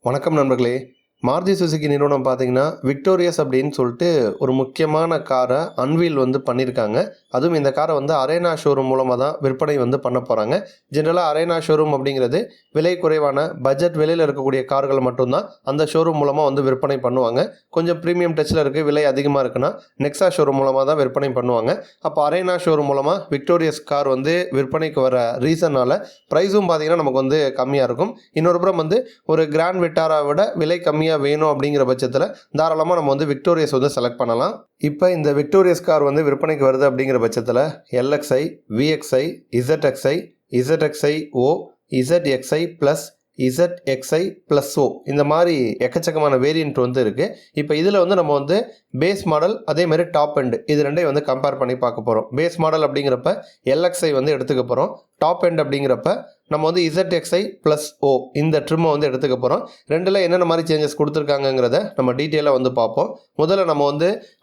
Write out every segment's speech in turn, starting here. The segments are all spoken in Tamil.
வணக்கம் நண்பர்களே. மாருதி சுசுகி நிறுவனம் பார்த்தீங்கன்னா, விக்டோரியஸ் அப்படின்னு சொல்லிட்டு ஒரு முக்கியமான காரை அன்வீல் பண்ணியிருக்காங்க. அதுவும் இந்த காரை அரேனா ஷோரூம் மூலமாக தான் விற்பனை பண்ண போகிறாங்க. ஜென்ரலாக அரேனா ஷோரூம் அப்படிங்கிறது விலை குறைவான பட்ஜெட் விலையில் இருக்கக்கூடிய கார்கள் மட்டும்தான் அந்த ஷோரூம் மூலமாக விற்பனை பண்ணுவாங்க. கொஞ்சம் ப்ரீமியம் டச்சில் இருக்குது, விலை அதிகமாக இருக்குன்னா நெக்ஸா ஷோரூம் மூலமாக தான் விற்பனை பண்ணுவாங்க. அப்போ அரேனா ஷோரூம் மூலமாக விக்டோரியஸ் கார் விற்பனைக்கு வர ரீசனால் ப்ரைஸும் பார்த்தீங்கன்னா நமக்கு கம்மியாக இருக்கும். இன்னொரு புறம் ஒரு கிராண்ட் விட்டாரா விட விலை கம்மியாக வேணும் அப்படிங்கிற பட்சத்தில் தாராளமாக நம்ம விக்டோரியஸ் செலக்ட் பண்ணலாம். இப்போ இந்த விக்டோரியஸ் கார் விற்பனைக்கு வருது அப்படிங்கிற பட்சத்தில் LXi, VXi, ZXi, ZXi-O, ZXi plus, ZXi+O இந்த மாதிரி எக்கச்சக்கமான வேரியண்ட் இருக்குது. இப்போ இதில் நம்ம பேஸ் மாடல் அதே மாதிரி டாப் எண்ட் இது ரெண்டையும் கம்பேர் பண்ணி பார்க்க போகிறோம். பேஸ் மாடல் அப்படிங்கிறப்ப LXi எடுத்துக்க போகிறோம். டாப் எண்ட் அப்படிங்கிறப்ப நம்ம ZXi+O இந்த ட்ரிம்மை எடுத்துக்க போகிறோம். ரெண்டில் என்னென்ன மாதிரி சேஞ்சஸ் கொடுத்துருக்காங்கங்கிறத நம்ம டீட்டெயிலாக பார்ப்போம். முதல்ல நம்ம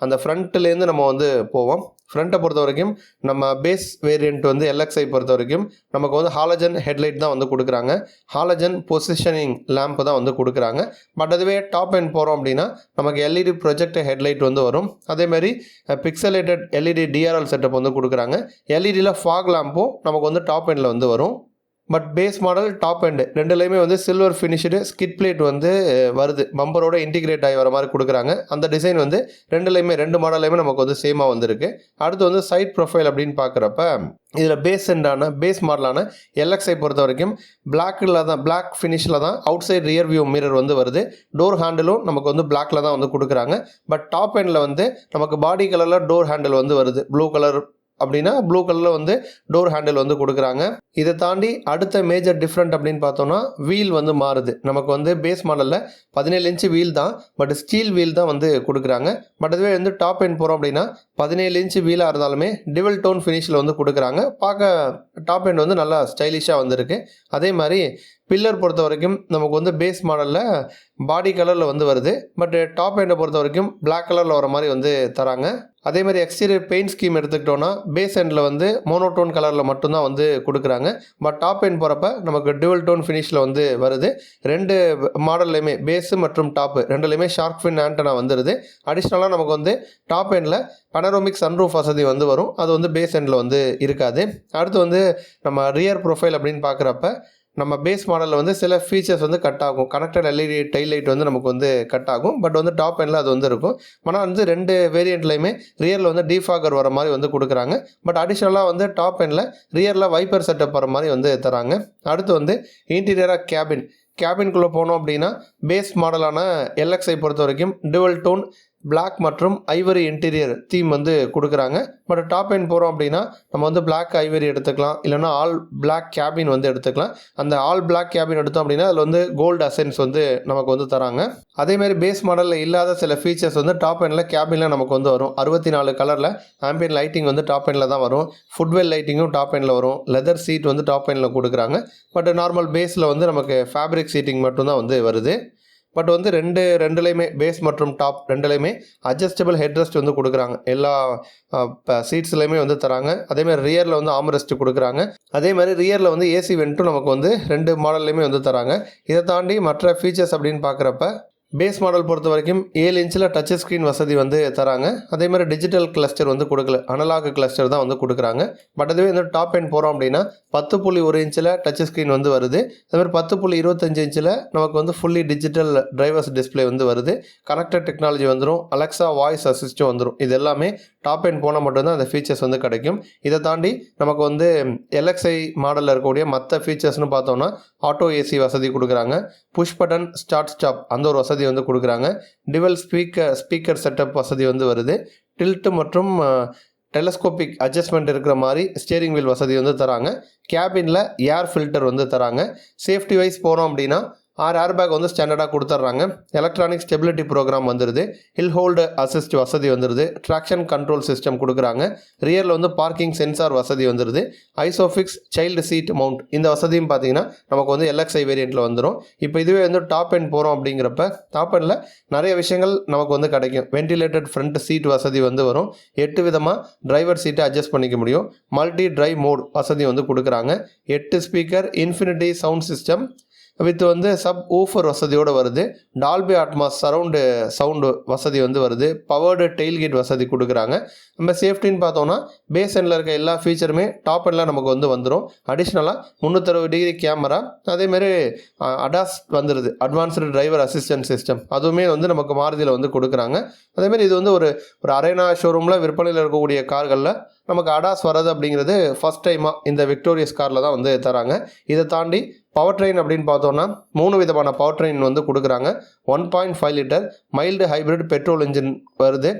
அந்த ஃப்ரண்ட்லேருந்து நம்ம போவோம். ஃப்ரண்ட்டை பொறுத்த வரைக்கும் நம்ம பேஸ் வேரியண்ட் LXi பொறுத்த வரைக்கும் நமக்கு ஹாலஜன் ஹெட்லைட் தான் கொடுக்குறாங்க. ஹாலஜன் பொசிஷனிங் லேம்ப் தான் கொடுக்குறாங்க. பட் அதுவே டாப் எண்ட் போகிறோம் அப்படின்னா நமக்கு LED ப்ரொஜெக்டர் ஹெட்லைட் வரும். அதேமாதிரி பிக்சலேட்டட் LED DRL செட்டப் கொடுக்குறாங்க. LEDயில் ஃபாக் லேம்பும் நமக்கு டாப் எண்டில் வரும். But base model top end ரெண்டுலேயுமே சில்வர் ஃபினிஷ்டு ஸ்கிட் பிளேட் வருது. பம்பரோட இன்டிகிரேட் ஆகி வர மாதிரி கொடுக்குறாங்க. அந்த டிசைன் ரெண்டுலேயுமே ரெண்டு மாடல்லையுமே நமக்கு சேமாக வந்திருக்கு. அடுத்து சைட் ப்ரொஃபைல் அப்படின்னு பார்க்குறப்ப இதில் பேஸ் மாடலான LXi பொறுத்த வரைக்கும் பிளாக் ஃபினிஷில் தான் outside rear view mirror வருது. டோர் ஹேண்டிலும் நமக்கு பிளாக்கில் தான் கொடுக்குறாங்க. பட் டாப் எண்டில் நமக்கு பாடி கலரில் டோர் ஹேண்டில் வருது. ப்ளூ கலர் அப்படின்னா ப்ளூ கலரில் டோர் ஹேண்டில் கொடுக்குறாங்க. இதை தாண்டி அடுத்த மேஜர் டிஃப்ரெண்ட் அப்படின்னு பார்த்தோன்னா வீல் மாறுது. நமக்கு பேஸ் மாடலில் 17 இன்ச்சு வீல் தான், பட் ஸ்டீல் வீல் தான் கொடுக்குறாங்க. பட் அதுவே டாப் எண்ட் போகிறோம் அப்படின்னா 17 இன்ச்சு வீலாக இருந்தாலுமே டிவல் டோன் ஃபினிஷில் கொடுக்குறாங்க. பார்க்க டாப் எண்ட் நல்லா ஸ்டைலிஷாக வந்திருக்கு. அதே மாதிரி பில்லர் பொறுத்த வரைக்கும் நமக்கு பேஸ் மாடலில் பாடி கலரில் வருது. பட் டாப் எண்டை பொறுத்த வரைக்கும் பிளாக் கலரில் வர மாதிரி தராங்க. அதே மாதிரி எக்ஸ்டீரியர் பெயிண்ட் ஸ்கீம் எடுத்துக்கிட்டோன்னா பேஸ் எண்டில் மோனோடோன் கலரில் மட்டும்தான் கொடுக்குறாங்க. பட் டாப் எண்ட் போகிறப்ப நமக்கு டிவல் டோன் ஃபினிஷில் வருது. ரெண்டு மாடல்லையுமே பேஸு மற்றும் டாப்பு ரெண்டுலேயுமே ஷார்க் ஃபின் ஆண்டனா வந்துடுது. அடிஷ்னலாக நமக்கு டாப் எண்டில் பனரோமிக் சன்ரூஃப் வசதி வரும். அது பேஸ் எண்டில் இருக்காது. அடுத்து நம்ம ரியர் ப்ரொஃபைல் அப்படின்னு பார்க்குறப்ப நம்ம பேஸ் மாடலில் சில ஃபீச்சர்ஸ் கட் ஆகும். கனெக்டட் LED டைல் லைட் நமக்கு கட் ஆகும். பட் டாப் எண்டில் அது இருக்கும். ஆனால் ரெண்டு வேரியண்ட்லையுமே ரியரில் டீஃபாகர் வர மாதிரி கொடுக்குறாங்க. பட் அடிஷ்னலாக டாப் எண்டில் ரியரில் வைப்பர் செட்டப் வர மாதிரி தராங்க. அடுத்து இன்டீரியராக கேபின்குள்ளே போனோம் அப்படின்னா பேஸ் மாடலான LXi பொறுத்த வரைக்கும் டிவல் டோன் பிளாக் மற்றும் ஐவரி இன்டீரியர் தீம் கொடுக்குறாங்க. பட் டாப் எண்ட் போகிறோம் அப்படின்னா நம்ம பிளாக் ஐவரி எடுத்துக்கலாம், இல்லைனா ஆல் பிளாக் கேபின் எடுத்துக்கலாம். அந்த ஆல் பிளாக் கேபின் எடுத்தோம் அப்படின்னா அதில் கோல்டு அசென்ஸ் நமக்கு தராங்க. அதேமாதிரி பேஸ் மாடலில் இல்லாத சில ஃபீச்சர்ஸ் டாப் எண்டில் கேபினில் நமக்கு வரும். 64 கலரில் ஆம்பியன் லைட்டிங் டாப் எண்டில் தான் வரும். ஃபுட்வெல் லைட்டிங்கும் டாப் எண்டில் வரும். லெதர் சீட் டாப் எண்டில் கொடுக்குறாங்க. பட் நார்மல் பேஸில் நமக்கு ஃபேப்ரிக் சீட்டிங் மட்டும்தான் வருது. பட் ரெண்டுலேயுமே பேஸ் மற்றும் டாப் ரெண்டுலேயுமே அட்ஜஸ்டபிள் ஹெட்ரெஸ்ட் கொடுக்குறாங்க. எல்லா சீட்ஸ்லையுமே தராங்க. அதேமாதிரி ரியரில் ஆம்ரெஸ்ட் கொடுக்குறாங்க. அதேமாதிரி ரியரில் AC வென்ட்டும் நமக்கு ரெண்டு மாடல்லையுமே தராங்க. இதை தாண்டி மற்ற ஃபீச்சர்ஸ் அப்படின்னு பார்க்குறப்ப பேஸ் மாடல் பொறுத்த வரைக்கும் 7 இன்ச்சில் டச் ஸ்க்ரீன் வசதி தராங்க. அதே மாதிரி டிஜிட்டல் கிளஸ்டர் கொடுக்கல, அனலாக் கிளஸ்டர் தான் கொடுக்குறாங்க. பட் அதுவே டாப் எண்ட் போகிறோம் அப்படின்னா 10.1 இன்ச்சில் டச் ஸ்க்ரீன் வருது. அதே மாதிரி 10.25 இன்ச்சில் நமக்கு ஃபுல்லி டிஜிட்டல் டிரைவர்ஸ் டிஸ்பிளே வருது. கனெக்டட் டெக்னாலஜி அலெக்ஸா வாய்ஸ் அசிஸ்டும் இது எல்லாமே டாப் எண்ட் போனால் மட்டும்தான் அந்த ஃபீச்சர்ஸ் கிடைக்கும். இதை தாண்டி நமக்கு LXi மாடலில் இருக்கக்கூடிய மற்ற ஃபீச்சர்ஸ்னு பார்த்தோம்னா ஆட்டோ AC வசதி கொடுக்குறாங்க. புஷ் பட்டன் ஸ்டார்ட் ஸ்டாப் அந்த ஒரு வசதி கொடுக்குறாங்க. டிவல் ஸ்பீக்கர் செட்டப் வசதி வருது. டில்ட் மற்றும் டெலஸ்கோபிக் அட்ஜஸ்ட்மெண்ட் இருக்கிற மாதிரி ஸ்டேரிங் வீல் வசதி தராங்க. கேபினில் ஏர் ஃபில்டர் தராங்க. சேஃப்டி வைஸ் போகிறோம் அப்படின்னா 6 ஏர்பேக் ஸ்டாண்டர்டாக கொடுத்துட்றாங்க. எலக்ட்ரானிக் ஸ்டெபிலிட்டி ப்ரோக்ராம் வந்துடுது. ஹில் ஹோல்டு அசிஸ்ட் வசதி வந்துடுது. ட்ராக்ஷன் கண்ட்ரோல் சிஸ்டம் கொடுக்குறாங்க. ரியரில் பார்க்கிங் சென்சார் வசதி வந்துடுது. ஐசோஃபிக்ஸ் சைல்டு சீட் மவுண்ட் இந்த வசதியும் பார்த்தீங்கன்னா நமக்கு LXi வேரியண்ட்டில் வந்துடும். இப்போ இதுவே டாப் எண்ட் போகிறோம் அப்படிங்கிறப்ப டாப் எண்டில் நிறைய விஷயங்கள் நமக்கு கிடைக்கும். வென்டிலேட்டட் ஃப்ரண்ட் சீட் வசதி வரும். 8 விதமாக டிரைவர் சீட்டை அட்ஜஸ்ட் பண்ணிக்க முடியும். மல்டி டிரைவ் மோட் வசதி கொடுக்குறாங்க. 8 speaker infinity sound system with வந்து சப் ஊஃபர் வசதியோடு வருது. டால்பி அட்மாஸ் சரவுண்டு சவுண்டு வசதி வந்து வருது. பவர்டு டெயில்கேட் வசதி கொடுக்குறாங்க. நம்ம சேஃப்டின்னு பார்த்தோம்னா பேஸ் எண்டில் இருக்க எல்லா ஃபீச்சருமே டாப் எண்டில் நமக்கு வந்து வந்துடும். அடிஷ்னலாக 360 டிகிரி கேமரா, அதேமாரி அடாஸ் வந்துடுது, அட்வான்ஸ்டு டிரைவர் அசிஸ்டன்ட் சிஸ்டம், அதுவுமே வந்து நமக்கு மாருதியில் வந்து கொடுக்குறாங்க. அதேமாரி இது வந்து ஒரு அரேனா ஷோரூமில் விற்பனையில் இருக்கக்கூடிய கார்களில் நமக்கு அடாஸ் வர்றது அப்படிங்கிறது ஃபஸ்ட் டைமாக இந்த விக்டோரியஸ் காரில் தான் வந்து தராங்க. இதை தாண்டி பவர் ட்ரெயின் அப்படின்னு பார்த்தோன்னா 3 விதமான பவர் ட்ரெயின் வந்து கொடுக்குறாங்க. 1.5 litre mild hybrid petrol engine வருது.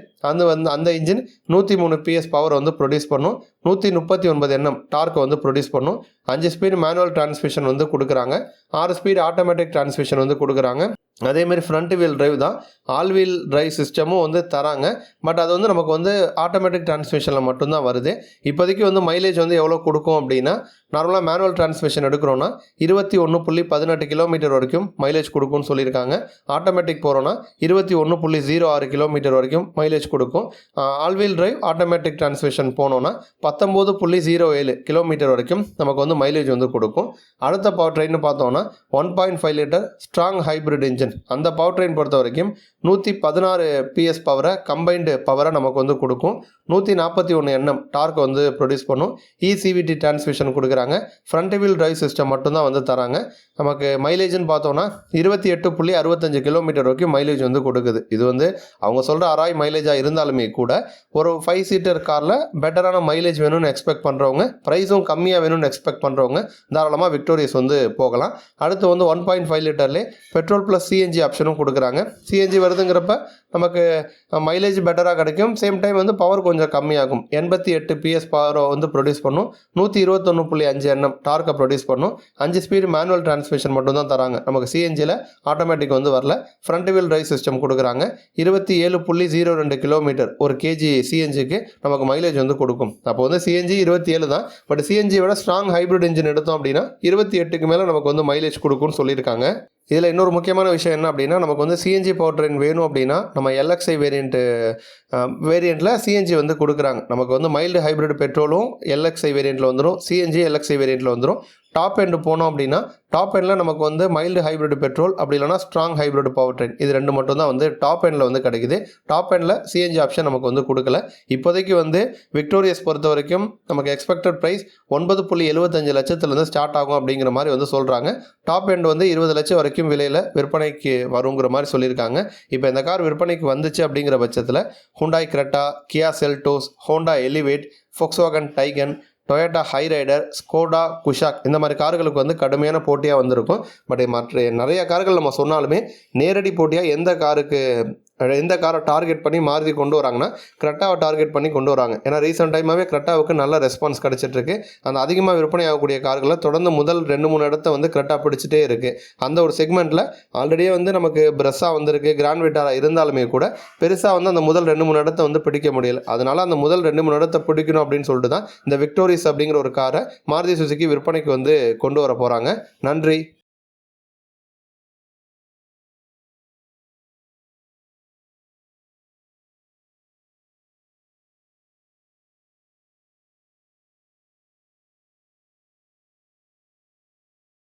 அந்த இன்ஜின் 103 PS பவர் வந்து ப்ரொடியூஸ் பண்ணும். 139 Nm டார்க் வந்து ப்ரொடியூஸ் பண்ணும். 5 ஸ்பீடு மேனுவல் டிரான்ஸ்மிஷன் வந்து கொடுக்குறாங்க. 6 ஸ்பீடு ஆட்டோமேட்டிக் டிரான்ஸ்மிஷன் வந்து கொடுக்குறாங்க. அதேமாதிரி ஃப்ரண்ட் வீல் டிரைவ் தான், ஆல் வீல் டிரைவ் சிஸ்டமும் வந்து தராங்க. பட் அது வந்து நமக்கு வந்து ஆட்டோமேட்டிக் டிரான்ஸ்மிஷனில் மட்டும்தான் வருது. இப்போதைக்கு வந்து மைலேஜ் வந்து எவ்வளோ கொடுக்கும் அப்படின்னா, நார்மலாக மேனுவல் டிரான்ஸ்மிஷன் எடுக்கிறோன்னா 21.18 கிலோமீட்டர் வரைக்கும் மைலேஜ் கொடுக்கும்னு சொல்லியிருக்காங்க. ஆட்டோமேட்டிக் போகிறோன்னா 21.06 கிலோமீட்டர் வரைக்கும் மைலேஜ் கொடுக்கும். All wheel drive automatic transmission போனோன்னா 19.07 கிலோமீட்டர் வரைக்கும் நமக்கு வந்து மைலேஜ் வந்து கொடுக்கும். அடுத்த பவர் ட்ரெயின்னு பார்த்தோன்னா 1.5 லிட்டர் ஸ்ட்ராங் ஹைப்ரிட் இன்ஜின், அந்த பவர் ட்ரெயின் பொறுத்த வரைக்கும் 116 PS பவரை கம்பைன்டு பவரை நமக்கு வந்து கொடுக்கும். 141 Nm டார்க் வந்து ப்ரொடியூஸ் பண்ணும். ECVT டிரான்ஸ்மிஷன் கொடுக்குறாங்க. ஃப்ரண்ட் வீல் டிரைவ் சிஸ்டம் மட்டும்தான் வந்து தராங்க. நமக்கு மைலேஜ்னு பார்த்தோன்னா 28.65 கிலோமீட்டர் வரைக்கும் மைலேஜ் வந்து கொடுக்குது. இது வந்து அவங்க சொல்கிற அராய் மைலேஜாக இருந்தாலுமே கூட ஒரு 5 சீட்டர் காரில் பெட்டரான மைலேஜ் வேணும்னு எக்ஸ்பெக்ட் பண்ணுறவங்க, ப்ரைஸும் கம்மியாக வேணும்னு எக்ஸ்பெக்ட் பண்ணுறவங்க தாராளமாக விக்டோரியஸ் வந்து போகலாம். அடுத்து வந்து 1.5 லிட்டர்லேயே பெட்ரோல் ப்ளஸ் CNG ஆப்ஷனும் கொடுக்குறாங்க. CNG வருதுங்கிறப்ப நமக்கு மைலேஜ் பெட்டராக கிடைக்கும். சேம் டைம் வந்து பவர் கொஞ்சம் கம்மியாகும். 88 PS பவரை வந்து ப்ரொடியூஸ் பண்ணும். 121.5 Nm டார்க்கை ப்ரொடியூஸ் பண்ணும். 5 ஸ்பீடு மேனுவல் டிரான்ஸ்மிஷன் மட்டும் தான் தராங்க. நமக்கு CNGயில் ஆட்டோமேட்டிக் வந்து வரல. ஃப்ரண்ட் வீல் டிரைவ் சிஸ்டம் கொடுக்குறாங்க. 27.02 கிலோமீட்டர் ஒரு kg CNGக்கு நமக்கு மைலேஜ் வந்து கொடுக்கும். அப்போ வந்து CNG 27 தான், பட் CNG விட ஸ்ட்ராங் ஹைப்ரிட் இன்ஜின் எடுத்தோம் அப்படின்னா 28க்கு மேலே நமக்கு வந்து மைலேஜ் கொடுக்கும்னு சொல்லியிருக்காங்க. இதில் இன்னொரு முக்கியமான விஷயம் என்ன அப்படின்னா, நமக்கு வந்து CNG பவர் ட்ரெயின் வேணும் அப்படின்னா நம்ம LXi வேரியண்ட்டில் CNG வந்து கொடுக்குறாங்க. நமக்கு வந்து மைல்டு ஹைப்ரிட் பெட்ரோலும் LXi வேரியண்ட்டில் வந்துடும், CNG LXi வேரியண்ட்டில் வந்துடும். டாப் எண்டு போனோம் அப்படின்னா டாப் எண்டில் நமக்கு வந்து மைல்டு ஹைப்ரிட் பெட்ரோல், அப்படி இல்லைனா ஸ்ட்ராங் ஹைப்ரிட் பவர் ட்ரெயின், இது ரெண்டு மட்டும் தான் வந்து டாப் எண்டில் வந்து கிடைக்குது. டாப் எண்டில் CNG ஆப்ஷன் நமக்கு வந்து கொடுக்கல. இப்போதைக்கு வந்து விக்டோரியஸ் பொறுத்த வரைக்கும் நமக்கு எக்ஸ்பெக்டட் ப்ரைஸ் 9.75 லட்சத்துலேருந்து ஸ்டார்ட் ஆகும் அப்படிங்கிற மாதிரி வந்து சொல்கிறாங்க. டாப் எண்ட் வந்து 20 லட்சம் வரைக்கும் விலையில் விற்பனைக்கு வருங்கிற மாதிரி சொல்லியிருக்காங்க. இப்போ இந்த கார் விற்பனைக்கு வந்துச்சு அப்படிங்கிற பட்சத்தில் Hyundai Creta, Kia Seltos, Honda Elevate, Volkswagen Taycan, Toyota Hyryder, Skoda Kushaq, இந்த மாதிரி கார்களுக்கு வந்து கடுமையான போட்டியாக வந்திருக்கும். பட் மற்ற நிறைய கார்கள் நம்ம சொன்னாலுமே நேரடி போட்டியாக எந்த காரை டார்கெட் பண்ணி மாருதி கொண்டு வராங்கன்னா கிரெட்டாவை டார்கெட் பண்ணி கொண்டு வராங்க. ஏன்னா ரீசெண்ட் டைமாகவே கிரெட்டாவுக்கு நல்ல ரெஸ்பான்ஸ் கிடச்சிட்ருக்கு. அந்த அதிகமாக விற்பனை ஆகக்கூடிய கார்களை தொடர்ந்து முதல் 2-3 இடத்த வந்து கிரெட்டா பிடிச்சிட்டே இருக்குது. அந்த ஒரு செக்மெண்ட்டில் ஆல்ரெடியே வந்து நமக்கு பிரஸ்ஸா வந்திருக்கு, கிராண்ட் விட்டாரா இருந்தாலுமே கூட பெருசாக வந்து அந்த முதல் 2-3 இடத்த வந்து பிடிக்க முடியல. அதனால் அந்த முதல் 2-3 இடத்த பிடிக்கணும் அப்படின்னு சொல்லிட்டு தான் இந்த விக்டோரியஸ் அப்படிங்கிற ஒரு காரை மாருதி சுசுகி விற்பனைக்கு வந்து கொண்டு வர போகிறாங்க. நன்றி.